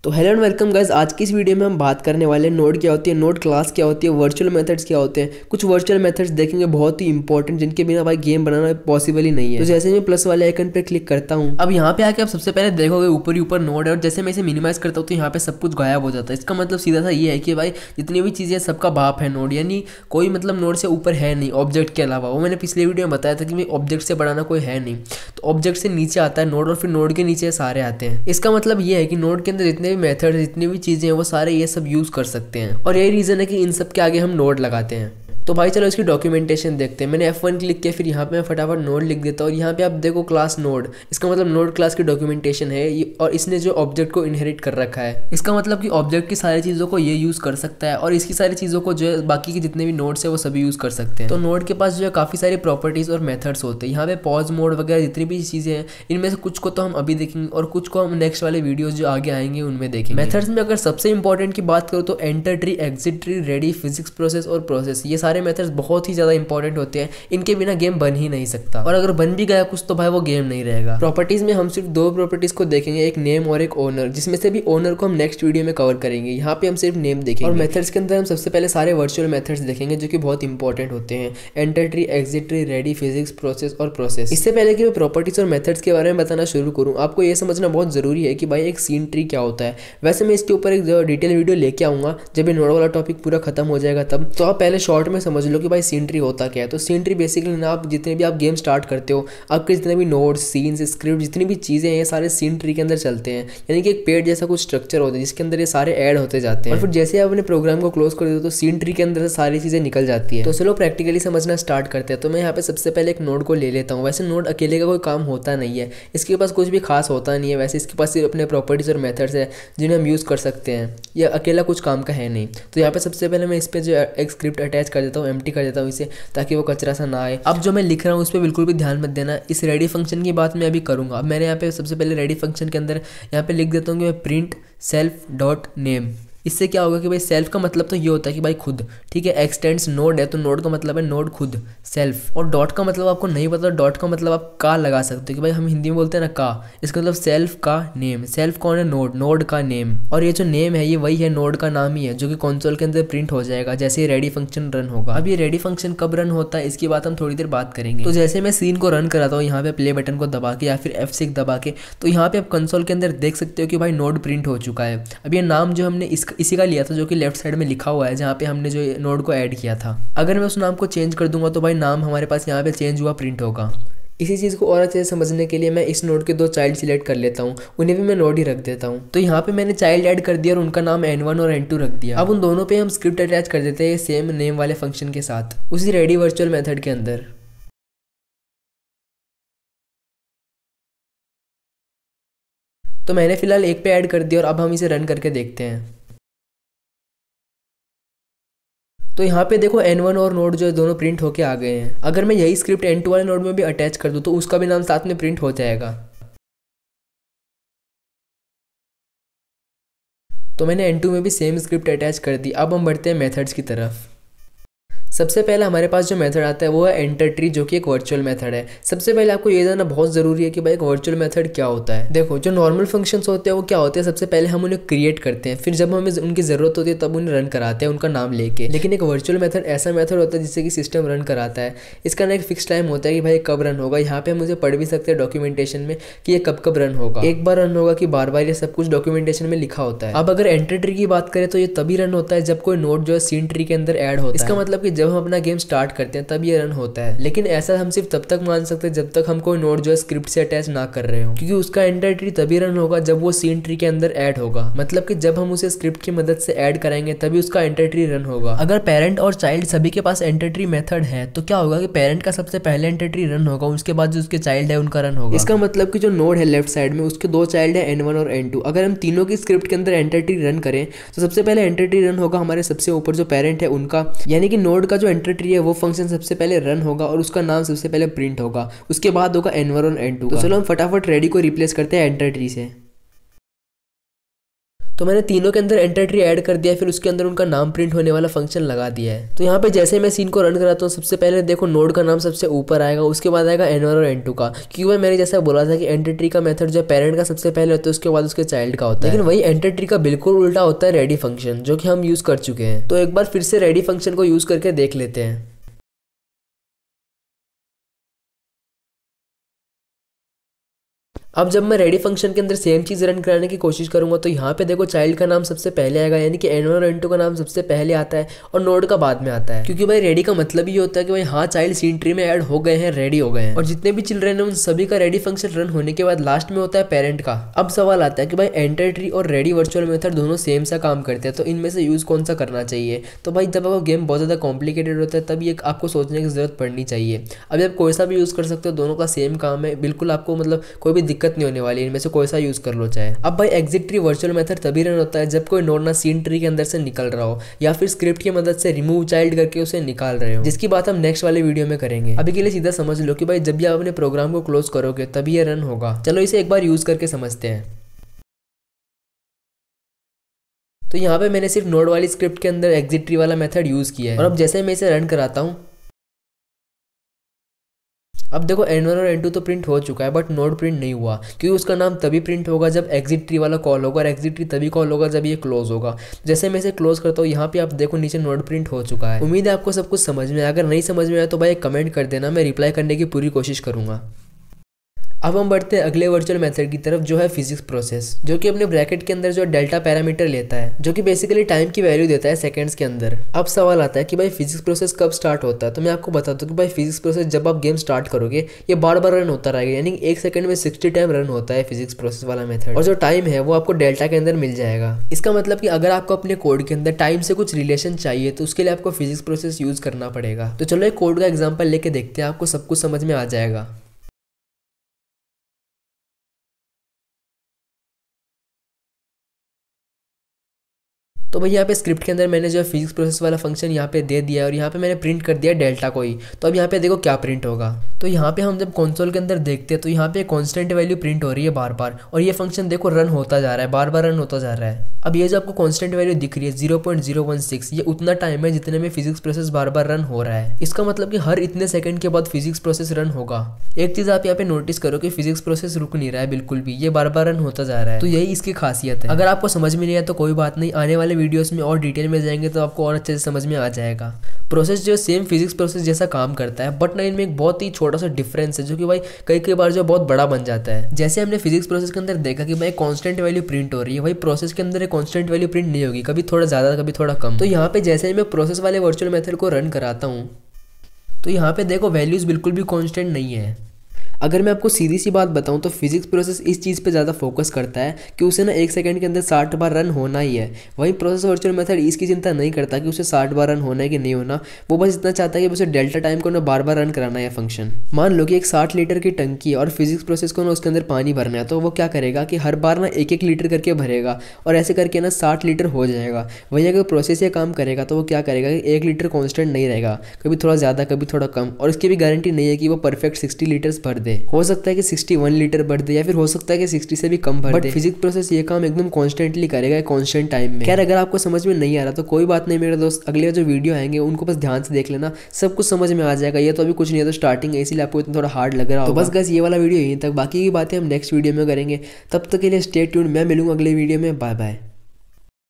तो hello and welcome guys. आज की इस वीडियो में हम बात करने वाले हैं नोड क्या होती है, नोड क्लास क्या होती है, वर्चुअल मेथड्स क्या होते हैं। कुछ वर्चुअल मेथड्स देखेंगे बहुत ही इंपॉर्टेंट, जिनके बिना भाई गेम बनाना पॉसिबल ही नहीं है। तो जैसे मैं प्लस वाले आइकन पे क्लिक करता हूँ, अब यहाँ पे आके आप सबसे पहले देखोगे ऊपर ही ऊपर नोड है, और जैसे मैं इसे मिनिमाइज करता हूँ तो यहाँ पे सब कुछ गायब हो जाता है। इसका मतलब सीधा सा ये है कि भाई जितनी भी चीज़ें सबका बाप है नोड, यानी कोई मतलब नोड से ऊपर है नहीं ऑब्जेक्ट के अलावा। वो मैंने पिछले वीडियो में बताया था कि भाई ऑब्जेक्ट से बढ़ाना कोई है नहीं, तो ऑब्जेक्ट से नीचे आता है नोड, और फिर नोड के नीचे सारे आते हैं। इसका मतलब ये है कि नोड के अंदर जितने भी मेथड जितनी भी चीज़ें हैं वो सारे ये सब यूज़ कर सकते हैं, और यही रीज़न है कि इन सब के आगे हम नोड लगाते हैं। तो भाई चलो इसकी डॉक्यूमेंटेशन देखते हैं। मैंने F1 क्लिक किया, फिर यहाँ पे मैं फटाफट नोड लिख देता हूँ, और यहाँ पे आप देखो क्लास नोड, इसका मतलब नोड क्लास की डॉक्यूमेंटेशन है और इसने जो ऑब्जेक्ट को इनहेरिट कर रखा है। इसका मतलब कि ऑब्जेक्ट की सारी चीज़ों को ये यूज़ कर सकता है, और इसकी सारी चीज़ों को जो है बाकी के जितने भी नोड्स है वो सभी यूज़ कर सकते हैं। तो नोड के पास जो है काफ़ी सारी प्रॉपर्टीज़ और मेथड्स होते हैं। यहाँ पे पॉज मोड वगैरह जितनी भी चीज़ें हैं, इनमें से कुछ को तो हम अभी देखेंगे और कुछ को हम नेक्स्ट वाले वीडियोज़ जो आगे आएंगे उनमें देखेंगे। मेथड्स में अगर सबसे इंपॉर्टेंट की बात करूँ तो enter tree, exit tree, ready, physics process और प्रोसेस, ये सारे मेथड्स बहुत ज़्यादा इंपॉर्टेंट होते हैं। इनके बिना गेम बन ही नहीं सकता, और अगर बन भी गया कुछ तो भाई वो गेम नहीं रहेगा। प्रॉपर्टीज में हम सिर्फ दो प्रॉपर्टीज को देखेंगे, एक नेम और एक ओनर, जिसमें से भी ओनर को हम नेक्स्ट वीडियो में कवर करेंगे। यहाँ पे हम सिर्फ नेम देखेंगे। और मेथड्स के अंदर हम सबसे पहले सारे वर्चुअल मेथड्स देखेंगे जो कि बहुत इंपॉर्टेंट होते हैं, enter tree, exit tree, ready, physics, process और प्रोसेस। इससे पहले कि मैं प्रॉपर्टीज और मेथड्स के बारे में बताना शुरू करूँ, आपको ये समझना बहुत जरूरी है कि भाई एक सीन ट्री क्या होता है। वैसे मैं इसके ऊपर एक डिटेल वीडियो लेके आऊंगा जब ये नोड वाला टॉपिक पूरा खत्म हो जाएगा तब। तो आप पहले शॉर्ट में समझ लो कि भाई सीन ट्री होता क्या है। तो सीन ट्री बेसिकली ना, आप जितने भी आप गेम स्टार्ट करते हो, आपके जितने भी नोड्स, सीन्स, स्क्रिप्ट, जितनी भी चीज़ें हैं, ये सारे सीन ट्री के अंदर चलते हैं। यानी कि एक पेड़ जैसा कुछ स्ट्रक्चर होता है जिसके अंदर ये सारे ऐड होते जाते हैं, और फिर जैसे आप अपने प्रोग्राम को क्लोज कर देते हो तो सीन ट्री के अंदर से सारी चीज़ें निकल जाती है। तो चलो प्रैक्टिकली समझना स्टार्ट करते हैं। तो मैं यहाँ पे सबसे पहले एक नोड को ले लेता हूँ। वैसे नोड अकेले का कोई काम होता नहीं है, इसके पास कुछ भी खास होता नहीं है। वैसे इसके पास सिर्फ अपने प्रॉपर्टीज और मेथड्स है जिन्हें हम यूज़ कर सकते हैं। यह अकेला कुछ काम का है नहीं। तो यहाँ पे सबसे पहले मैं इस पर जो एक स्क्रिप्ट अटैच कर देता हूँ, एम्प्टी कर देता हूँ इसे, ताकि वो कचरा सा ना आए। अब जो मैं लिख रहा हूँ उस पर बिल्कुल भी ध्यान मत देना। इस रेडी फंक्शन की बात मैं अभी करूँगा। अब मैंने यहाँ पे सबसे पहले रेडी फंक्शन के अंदर यहाँ पे लिख देता हूँ कि मैं प्रिंट सेल्फ डॉट नेम। इससे क्या होगा कि भाई सेल्फ का मतलब तो ये होता है कि भाई खुद, ठीक है। एक्सटेंड्स नोड है तो नोड का मतलब है नोड खुद, सेल्फ। और डॉट का मतलब आपको नहीं पता, डॉट का मतलब आप का लगा सकते हो कि भाई हम हिंदी में बोलते हैं ना का, इसका मतलब सेल्फ का नेम। सेल्फ कौन है? नोड, नोड का नेम। और ये जो नेम है ये वही है, नोड का नाम ही है, जो कि कंसोल के अंदर प्रिंट हो जाएगा जैसे ही रेडी फंक्शन रन होगा। अब ये रेडी फंक्शन कब रन होता है इसकी बात हम थोड़ी देर बात करेंगे। तो जैसे मैं सीन को रन कराता हूँ यहाँ पे प्ले बटन को दबा के या फिर F6 दबा के, तो यहाँ पे आप कंसोल के अंदर देख सकते हो कि भाई नोड प्रिंट हो चुका है। अब ये नाम जो हमने इसी का लिया था, जो लेफ्ट साइड में लिखा हुआ है जहाँ पे हमने जो नोड को ऐड किया था, अगर मैं उस नाम को चेंज कर दूंगा तो भाई नाम हमारे पास यहाँ पे चेंज हुआ, प्रिंट होगा। इसी चीज़ को और अच्छे से समझने के लिए मैं इस नोड के दो चाइल्ड सिलेक्ट कर लेता हूँ, उन्हें भी मैं नोड ही रख देता हूँ। तो यहाँ पे मैंने चाइल्ड ऐड कर दिया और उनका नाम N1 और N2 रख दिया। अब उन दोनों पे हम स्क्रिप्ट अटैच कर देते हैं सेम नेम वाले फंक्शन के साथ, उसी रेडी वर्चुअल मेथड के अंदर। तो मैंने फिलहाल एक पे ऐड कर दिया और अब हम इसे रन करके देखते हैं। तो यहाँ पे देखो N1 और नोड जो है दोनों प्रिंट होके आ गए हैं। अगर मैं यही स्क्रिप्ट N2 वाले नोड में भी अटैच कर दूँ तो उसका भी नाम साथ में प्रिंट हो जाएगा। तो मैंने N2 में भी सेम स्क्रिप्ट अटैच कर दी। अब हम बढ़ते हैं मेथड्स की तरफ। सबसे पहले हमारे पास जो मेथड आता है वो है एंटर ट्री, जो कि एक वर्चुअल मेथड है। सबसे पहले आपको ये जानना बहुत ज़रूरी है कि भाई एक वर्चुअल मेथड क्या होता है। देखो जो नॉर्मल फंक्शंस होते हैं वो क्या होते हैं, सबसे पहले हम उन्हें क्रिएट करते हैं, फिर जब हमें उनकी ज़रूरत होती है तब उन्हें रन कराते हैं उनका नाम लेके। लेकिन एक वर्चुअल मेथड ऐसा मेथड होता है जिससे कि सिस्टम रन कराता है। इसका ना एक फिक्स टाइम होता है कि भाई कब रन होगा। यहाँ पे हम मुझे पढ़ भी सकते हैं डॉक्यूमेंटेशन में कि ये कब कब रन होगा, एक बार रन होगा कि बार बार, ये सब कुछ डॉक्यूमेंटेशन में लिखा होता है। अब अगर एंटर ट्री की बात करें तो ये तभी रन होता है जब कोई नोड जो है सीन ट्री के अंदर ऐड होता है। इसका मतलब कि जब हम अपना गेम स्टार्ट करते हैं तब ये रन होता है। लेकिन ऐसा हम सिर्फ तब तक मान सकते हैं जब तक हम कोई नोड जो है स्क्रिप्ट से अटैच ना कर रहे हो, क्योंकि उसका एंटर ट्री तभी रन होगा जब वो सीन ट्री के अंदर ऐड होगा। मतलब कि जब हम उसे स्क्रिप्ट की मदद से ऐड कराएंगे तभी उसका एंटर ट्री रन होगा। अगर पेरेंट और चाइल्ड सभी के पास एंटर ट्री मेथड है तो क्या होगा कि पेरेंट का सबसे पहले एंटर ट्री रन होगा, उसके बाद जो उसके चाइल्ड है उनका रन होगा। इसका मतलब कि जो नोड है लेफ्ट साइड में उसके दो चाइल्ड है N1 और N2। अगर हम तीनों की स्क्रिप्ट के अंदर एंटर ट्री रन करें तो सबसे पहले एंटर ट्री रन होगा हमारे सबसे ऊपर जो पेरेंट है उनका, यानी कि नोड का जो एंटर ट्री है वो फंक्शन सबसे पहले रन होगा और उसका नाम सबसे पहले प्रिंट होगा। उसके बाद होगा N1 और N2। तो चलो हम फटाफट रेडी को रिप्लेस करते हैं एंटर ट्री से। तो मैंने तीनों के अंदर एंटर ट्री ऐड कर दिया, फिर उसके अंदर उनका नाम प्रिंट होने वाला फंक्शन लगा दिया है। तो यहाँ पे जैसे मैं सीन को रन कराता हूँ, सबसे पहले देखो नोड का नाम सबसे ऊपर आएगा, उसके बाद आएगा N1 और N2 का, क्योंकि भाई मैंने जैसा बोला था कि एंटर ट्री का मेथड जो पेरेंट का सबसे पहले होता है, उसके बाद उसके चाइल्ड का होता है। लेकिन वही एंटर ट्री का बिल्कुल उल्टा होता है रेडी फंक्शन, जो कि हम यूज कर चुके हैं। तो एक बार फिर से रेडी फंक्शन को यूज करके देख लेते हैं। अब जब मैं रेडी फंक्शन के अंदर सेम चीज़ रन कराने की कोशिश करूंगा, तो यहाँ पे देखो चाइल्ड का नाम सबसे पहले आएगा, यानी कि N1 और N2 का नाम सबसे पहले आता है और नोड का बाद में आता है। क्योंकि भाई रेडी का मतलब ये होता है कि भाई हाँ चाइल्ड सीन ट्री में ऐड हो गए हैं, रेडी हो गए हैं, और जितने भी चिल्ड्रन है उन सभी का रेडी फंक्शन रन होने के बाद लास्ट में होता है पेरेंट का। अब सवाल आता है कि भाई एंटर ट्री और रेडी वर्चुअल मेथड दोनों सेम सा काम करते हैं, तो इनमें से यूज कौन सा करना चाहिए। तो भाई जब आपका गेम बहुत ज़्यादा कॉम्प्लिकेटेड होता है, तब ये आपको सोचने की जरूरत पड़नी चाहिए। अभी आप कोई सा भी यूज़ कर सकते हो, दोनों का सेम काम है, बिल्कुल आपको मतलब कोई भी दिक्कत नहीं होने वाली, इनमें से कोई सा यूज कर लो चाहे। अब भाई एग्जिट ट्री वर्चुअल मेथड तभी रन होता है जब कोई नोड ना सीन ट्री के अंदर से निकल रहा हो, या फिर स्क्रिप्ट की मदद से रिमूव चाइल्ड करके उसे निकाल रहे हो, जिसकी बात हम नेक्स्ट वाले वीडियो में करेंगे। अभी के लिए सीधा समझ लो कि भाई जब भी आप अपने प्रोग्राम को क्लोज करोगे तभी ये रन होगा। चलो इसे एक बार यूज करके समझते हैं। तो यहाँ पे मैंने सिर्फ नोड वाली स्क्रिप्ट के अंदर एग्जिट ट्री वाला मेथड यूज किया है, और अब जैसे मैं इसे रन कराता हूँ, अब देखो N1 और N2 तो प्रिंट हो चुका है, बट नोड प्रिंट नहीं हुआ, क्योंकि उसका नाम तभी प्रिंट होगा जब एग्जिट ट्री वाला कॉल होगा, और एग्जिट ट्री तभी कॉल होगा जब ये क्लोज होगा। जैसे मैं इसे क्लोज करता हूँ, यहाँ पे आप देखो नीचे नोड प्रिंट हो चुका है। उम्मीद है आपको सब कुछ समझ में आया। अगर नहीं समझ में आया तो भाई कमेंट कर देना, मैं रिप्लाई करने की पूरी कोशिश करूंगा। अब हम बढ़ते हैं अगले वर्चुअल मेथड की तरफ, जो है फिजिक्स प्रोसेस, जो कि अपने ब्रैकेट के अंदर जो डेल्टा पैरामीटर लेता है, जो कि बेसिकली टाइम की वैल्यू देता है सेकंड्स के अंदर। अब सवाल आता है कि भाई फिजिक्स प्रोसेस कब स्टार्ट होता है। तो मैं आपको बताता हूँ कि भाई फिजिक्स प्रोसेस जब आप गेम स्टार्ट करोगे, ये बार बार रन होता रहेगा, यानी एक सेकंड में 60 टाइम रन होता है फिजिक्स प्रोसेस वाला मेथड, और जो टाइम है वो आपको डेल्टा के अंदर मिल जाएगा। इसका मतलब कि अगर आपको अपने कोड के अंदर टाइम से कुछ रिलेशन चाहिए, तो उसके लिए आपको फिजिक्स प्रोसेस यूज करना पड़ेगा। तो चलो एक कोड का एग्जाम्पल लेके देखते हैं, आपको सब कुछ समझ में आ जाएगा। तो भाई यहाँ पे स्क्रिप्ट के अंदर मैंने जो फिजिक्स प्रोसेस वाला फंक्शन यहाँ पे दे दिया है, और यहाँ पे मैंने प्रिंट कर दिया डेल्टा को ही। तो अब यहाँ पे देखो क्या प्रिंट होगा। तो यहाँ पे हम जब कंसोल के अंदर देखते हैं, तो यहाँ पे कांस्टेंट वैल्यू प्रिंट हो रही है बार बार, और ये फंक्शन देखो रन होता जा रहा है, बार बार रन होता जा रहा है। अब ये जो आपको कांस्टेंट वैल्यू दिख रही है 0.016, ये उतना टाइम है जितने में फिजिक्स प्रोसेस बार बार रन हो रहा है। इसका मतलब कि हर इतने सेकंड के बाद फिजिक्स प्रोसेस रन होगा। एक चीज आप यहाँ पे नोटिस करो कि फिजिक्स प्रोसेस रुक नहीं रहा है बिल्कुल भी, ये बार बार रन होता जा रहा है। तो यही इसकी खासियत है। अगर आपको समझ में नहीं आया तो कोई बात नहीं, आने वाले वीडियोस में और डिटेल में जाएंगे तो आपको और अच्छे से समझ में आ जाएगा। प्रोसेस जो सेम फिजिक्स प्रोसेस जैसा काम करता है, बट ना इनमें एक बहुत ही छोटा सा डिफरेंस है, जो कि भाई कई बार जो बहुत बड़ा बन जाता है। जैसे हमने फिजिक्स प्रोसेस के अंदर देखा कि भाई कांस्टेंट वैल्यू प्रिंट हो रही है, भाई प्रोसेस के अंदर एक कांस्टेंट वैल्यू प्रिंट नहीं होगी, कभी थोड़ा ज्यादा कभी थोड़ा कम। तो यहाँ पे जैसे ही मैं प्रोसेस वाले वर्चुअल मेथड को रन कराता हूँ, तो यहाँ पे देखो वैल्यूज बिल्कुल भी कांस्टेंट नहीं है। अगर मैं आपको सीधी सी बात बताऊं तो फिजिक्स प्रोसेस इस चीज़ पे ज़्यादा फोकस करता है कि उसे ना एक सेकंड के अंदर 60 बार रन होना ही है। वहीं प्रोसेस वर्चुअल मेथड इसकी चिंता नहीं करता कि उसे 60 बार रन होना है कि नहीं होना, वो बस इतना चाहता है कि उसे डेल्टा टाइम को ना बार बार रन कराना है फंक्शन। मान लो कि एक 60 लीटर की टंकी है और फिजिक्स प्रोसेस को ना उसके अंदर पानी भरना है, तो वो क्या करेगा कि हर बार ना 1-1 लीटर करके भरेगा, और ऐसे करके ना 60 लीटर हो जाएगा। वहीं अगर प्रोसेस ये काम करेगा तो वो क्या करेगा कि 1 लीटर कॉन्स्टेंट नहीं रहेगा, कभी थोड़ा ज़्यादा कभी थोड़ा कम, और इसकी भी गारंटी नहीं है कि वो परफेक्ट 60 लीटर्स भर दे। हो सकता है कि 61 लीटर भर दे, या फिर हो सकता है कि 60 से भी कम भर दे। फिजिक्स प्रोसेस ये काम एकदम कॉन्स्टेंटली करेगा कॉन्स्टेंट टाइम में। खैर अगर आपको समझ में नहीं आ रहा तो कोई बात नहीं मेरे दोस्त, अगले जो वीडियो आएंगे उनको बस ध्यान से देख लेना, सब कुछ समझ में आ जाएगा। ये तो अभी कुछ नहीं है, तो स्टार्टिंग है, इसीलिए आपको इतना थोड़ा हार्ड लग रहा है। तो बस गाइस ये वाला वीडियो यहीं तक, बाकी की बातें हम नेक्स्ट वीडियो में करेंगे। तब तक के लिए स्टे ट्यून्ड, मैं मिलूंगा अगले वीडियो में। Bye bye.